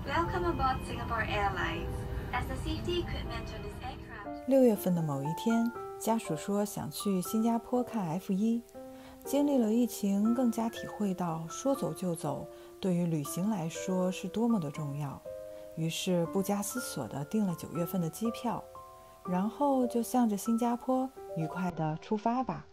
Welcome aboard Singapore Airlines. As the safety equipment on this aircraft. 6月份的某一天，家属说想去新加坡看 F1。经历了疫情，更加体会到说走就走对于旅行来说是多么的重要。于是不加思索地订了9月份的机票，然后就向着新加坡愉快地出发吧。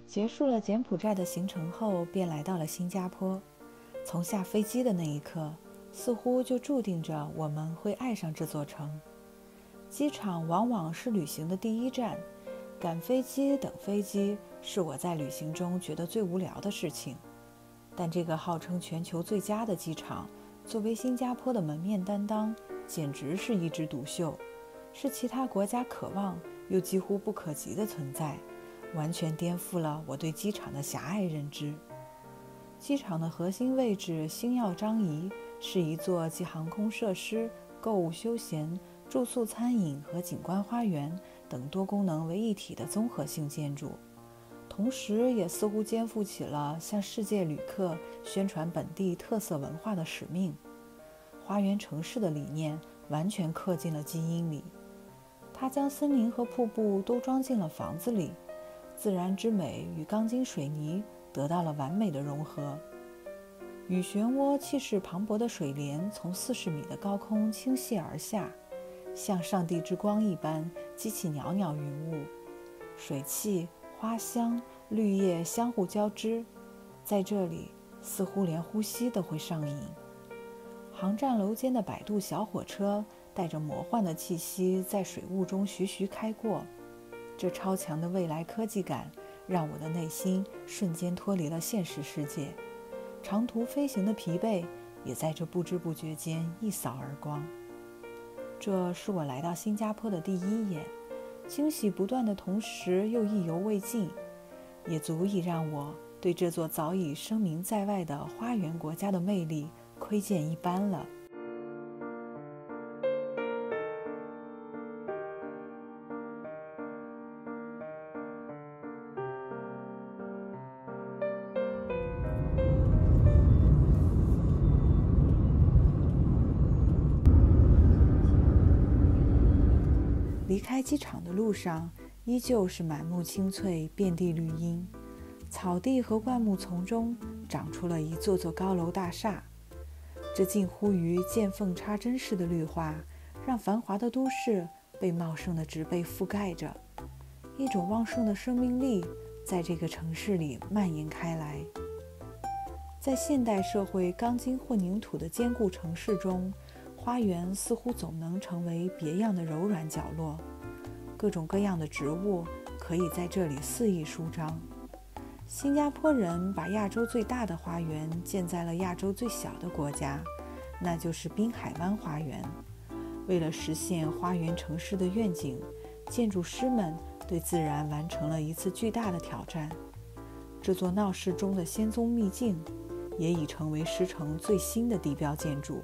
结束了柬埔寨的行程后，便来到了新加坡。从下飞机的那一刻，似乎就注定着我们会爱上这座城。机场往往是旅行的第一站，赶飞机、等飞机是我在旅行中觉得最无聊的事情。但这个号称全球最佳的机场，作为新加坡的门面担当，简直是一枝独秀，是其他国家可望又几乎不可及的存在。完全颠覆了我对机场的狭隘认知。机场的核心位置星耀张仪，是一座集航空设施、购物休闲、住宿餐饮和景观花园等多功能为一体的综合性建筑，同时也似乎肩负起了向世界旅客宣传本地特色文化的使命。花园城市的理念完全刻进了基因里，它将森林和瀑布都装进了房子里，自然之美与钢筋水泥得到了完美的融合。雨漩涡气势磅礴的水帘从40米的高空倾泻而下，像上帝之光一般激起袅袅云雾，水汽、花香、绿叶相互交织，在这里似乎连呼吸都会上瘾。航站楼间的摆渡小火车带着魔幻的气息在水雾中徐徐开过，这超强的未来科技感让我的内心瞬间脱离了现实世界，长途飞行的疲惫也在这不知不觉间一扫而光。这是我来到新加坡的第一眼，惊喜不断的同时又意犹未尽，也足以让我对这座早已声名在外的花园国家的魅力窥见一斑了。离开机场的路上，依旧是满目青翠，遍地绿荫，草地和灌木丛中长出了一座座高楼大厦。这近乎于见缝插针式的绿化，让繁华的都市被茂盛的植被覆盖着，一种旺盛的生命力在这个城市里蔓延开来。在现代社会钢筋混凝土的坚固城市中，花园似乎总能成为别样的柔软角落，各种各样的植物可以在这里肆意舒张。新加坡人把亚洲最大的花园建在了亚洲最小的国家，那就是滨海湾花园。为了实现花园城市的愿景，建筑师们对自然完成了一次巨大的挑战。这座闹市中的仙踪秘境也已成为狮城最新的地标建筑。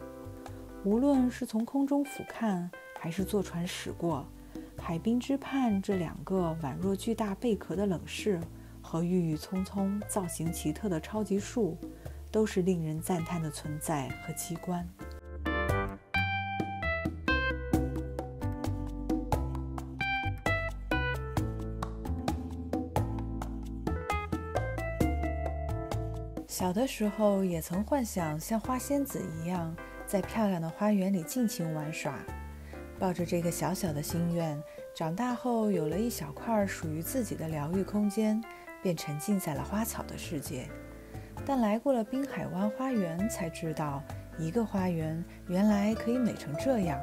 无论是从空中俯瞰，还是坐船驶过，海滨之畔这2个宛若巨大贝壳的冷室和郁郁葱葱、造型奇特的超级树，都是令人赞叹的存在和奇观。小的时候也曾幻想像花仙子一样，在漂亮的花园里尽情玩耍。抱着这个小小的心愿，长大后有了一小块属于自己的疗愈空间，便沉浸在了花草的世界。但来过了滨海湾花园，才知道一个花园原来可以美成这样。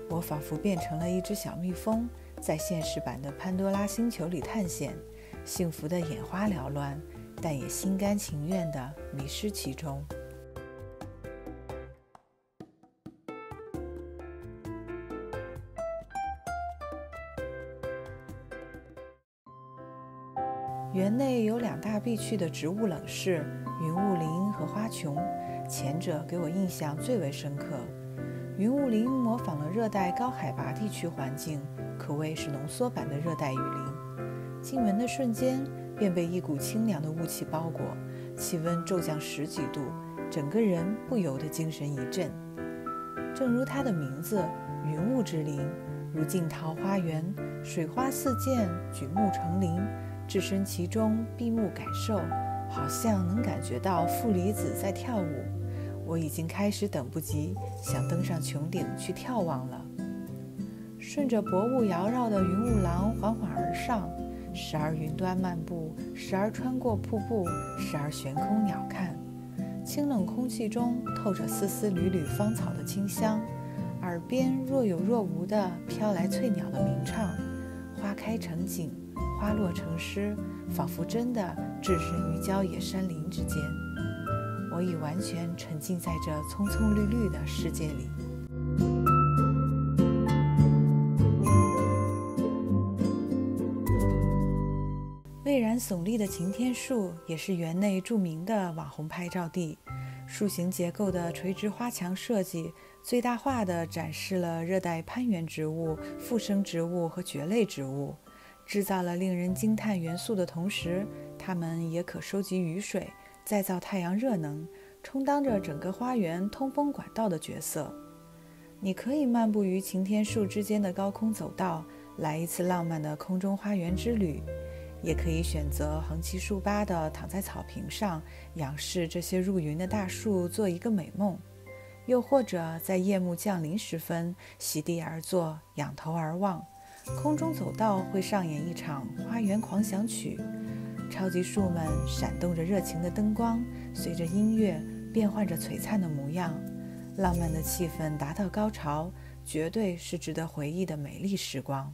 我仿佛变成了一只小蜜蜂，在现实版的潘多拉星球里探险，幸福的眼花缭乱，但也心甘情愿地迷失其中。园内有2大必去的植物冷室，云雾林和花琼，前者给我印象最为深刻。云雾林模仿了热带高海拔地区环境，可谓是浓缩版的热带雨林。进门的瞬间，便被一股清凉的雾气包裹，气温骤降10几度，整个人不由得精神一振。正如它的名字，云雾之林，如镜桃花源，水花四溅，举目成林，置身其中，闭目感受，好像能感觉到负离子在跳舞。我已经开始等不及，想登上穹顶去眺望了。顺着薄雾缭绕的云雾廊缓缓而上，时而云端漫步，时而穿过瀑布，时而悬空鸟瞰。清冷空气中透着丝丝缕缕芳草的清香，耳边若有若无地飘来翠鸟的鸣唱。花开成景，花落成诗，仿佛真的置身于郊野山林之间。我已完全沉浸在这葱葱绿绿的世界里。巍然耸立的擎天树也是园内著名的网红拍照地。树形结构的垂直花墙设计，最大化地展示了热带攀援植物、附生植物和蕨类植物，制造了令人惊叹元素的同时，它们也可收集雨水，再造太阳热能，充当着整个花园通风管道的角色。你可以漫步于擎天树之间的高空走道，来一次浪漫的空中花园之旅，也可以选择横七竖八地躺在草坪上，仰视这些入云的大树，做一个美梦。又或者在夜幕降临时分，席地而坐，仰头而望，空中走道会上演一场花园狂想曲。超级树们闪动着热情的灯光，随着音乐变换着璀璨的模样，浪漫的气氛达到高潮，绝对是值得回忆的美丽时光。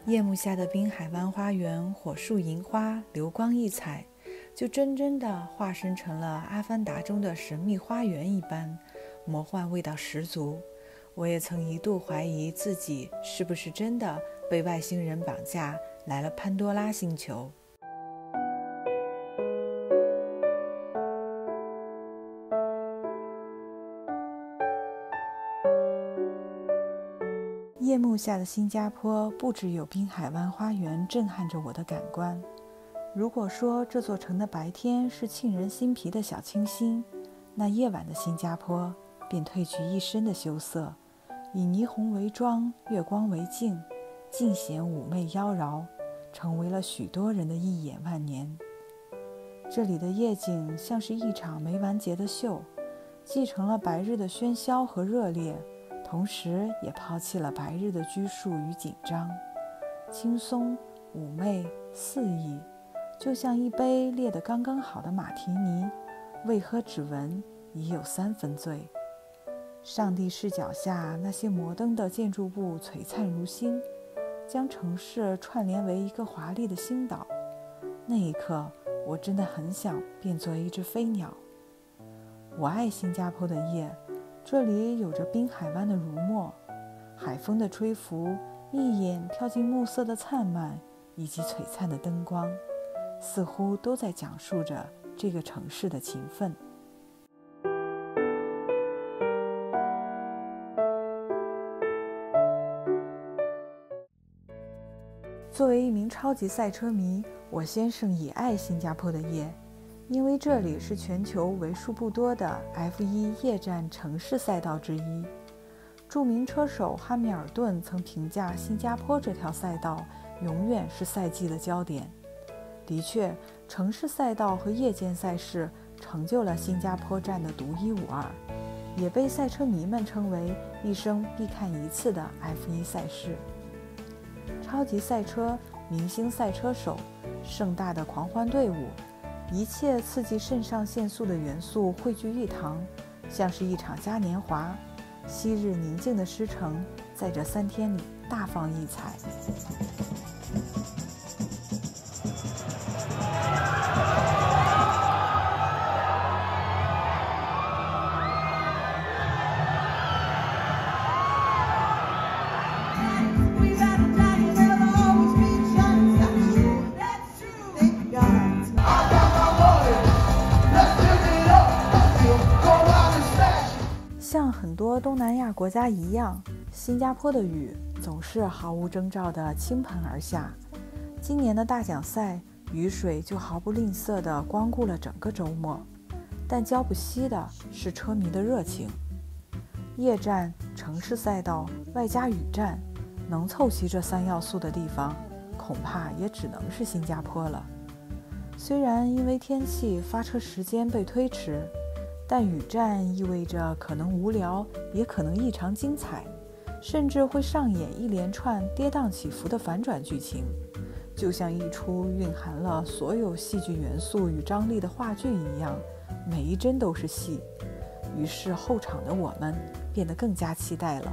夜幕下的滨海湾花园，火树银花，流光溢彩，就真正的化身成了《阿凡达》中的神秘花园一般，魔幻味道十足。我也曾一度怀疑自己是不是真的被外星人绑架来了潘多拉星球。夜幕下的新加坡不只有滨海湾花园震撼着我的感官。如果说这座城的白天是沁人心脾的小清新，那夜晚的新加坡便褪去一身的羞涩，以霓虹为妆，月光为镜，尽显妩媚妖娆，成为了许多人的一眼万年。这里的夜景像是一场没完结的秀，继承了白日的喧嚣和热烈，同时也抛弃了白日的拘束与紧张，轻松、妩媚、肆意，就像一杯烈得刚刚好的马提尼，未喝只闻已有3分醉。上帝视角下那些摩登的建筑物璀璨如星，将城市串联为一个华丽的星岛。那一刻，我真的很想变作一只飞鸟。我爱新加坡的夜，这里有着滨海湾的如墨，海风的吹拂，一眼跳进暮色的灿烂，以及璀璨的灯光，似乎都在讲述着这个城市的情分。作为一名超级赛车迷，我先生也爱新加坡的夜，因为这里是全球为数不多的 F1 夜战城市赛道之一。著名车手汉密尔顿曾评价新加坡这条赛道永远是赛季的焦点。的确，城市赛道和夜间赛事成就了新加坡站的独一无二，也被赛车迷们称为一生必看一次的 F1 赛事。超级赛车、明星赛车手、盛大的狂欢队伍，一切刺激肾上腺素的元素汇聚一堂，像是一场嘉年华。昔日宁静的狮城在这3天里大放异彩。像很多东南亚国家一样，新加坡的雨总是毫无征兆地倾盆而下。今年的大奖赛，雨水就毫不吝啬地光顾了整个周末，但浇不熄的是车迷的热情。夜战、城市赛道外加雨战，能凑齐这3要素的地方，恐怕也只能是新加坡了。虽然因为天气发车时间被推迟，但雨战意味着可能无聊，也可能异常精彩，甚至会上演一连串跌宕起伏的反转剧情，就像一出蕴含了所有戏剧元素与张力的话剧一样，每一帧都是戏。于是后场的我们变得更加期待了。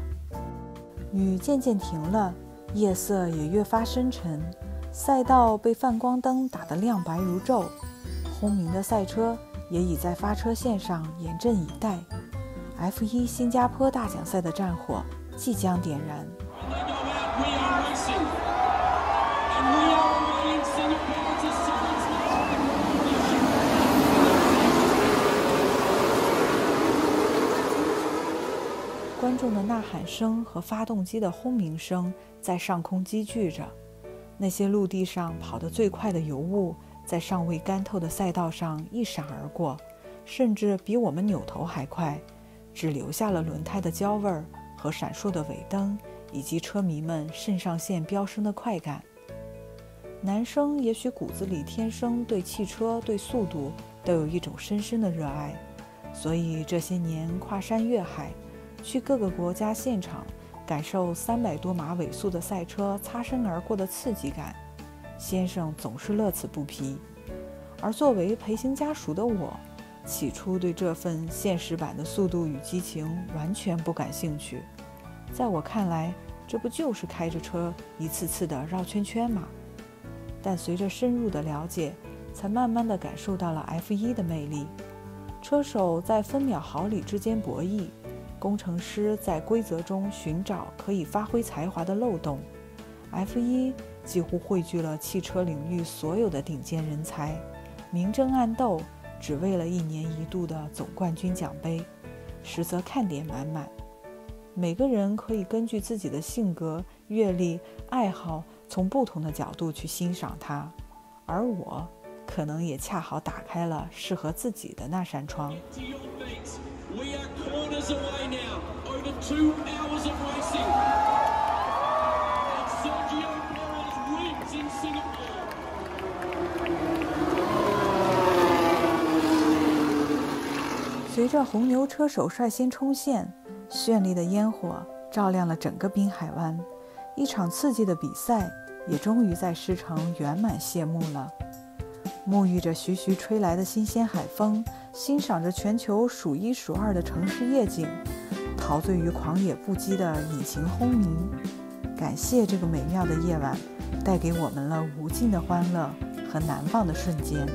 雨渐渐停了，夜色也越发深沉，赛道被泛光灯打得亮白如昼，轰鸣的赛车也已在发车线上严阵以待。F1 新加坡大奖赛的战火即将点燃。观众的呐喊声和发动机的轰鸣声在上空积聚着，那些陆地上跑得最快的油雾在尚未干透的赛道上一闪而过，甚至比我们扭头还快，只留下了轮胎的焦味儿和闪烁的尾灯，以及车迷们肾上腺飙升的快感。男生也许骨子里天生对汽车、对速度都有一种深深的热爱，所以这些年跨山越海，去各个国家现场感受300多码尾速的赛车擦身而过的刺激感，先生总是乐此不疲。而作为陪行家属的我，起初对这份现实版的速度与激情完全不感兴趣。在我看来，这不就是开着车一次次的绕圈圈吗？但随着深入的了解，才慢慢地感受到了 F1 的魅力。车手在分秒毫厘之间博弈，工程师在规则中寻找可以发挥才华的漏洞。F1 几乎汇聚了汽车领域所有的顶尖人才，明争暗斗，只为了1年1度的总冠军奖杯，实则看点满满。每个人可以根据自己的性格、阅历、爱好，从不同的角度去欣赏它，而我可能也恰好打开了适合自己的那扇窗。随着红牛车手率先冲线，绚丽的烟火照亮了整个滨海湾，一场刺激的比赛也终于在狮城圆满谢幕了。沐浴着徐徐吹来的新鲜海风，欣赏着全球数1数2的城市夜景，陶醉于狂野不羁的引擎轰鸣。感谢这个美妙的夜晚，带给我们了无尽的欢乐和难忘的瞬间。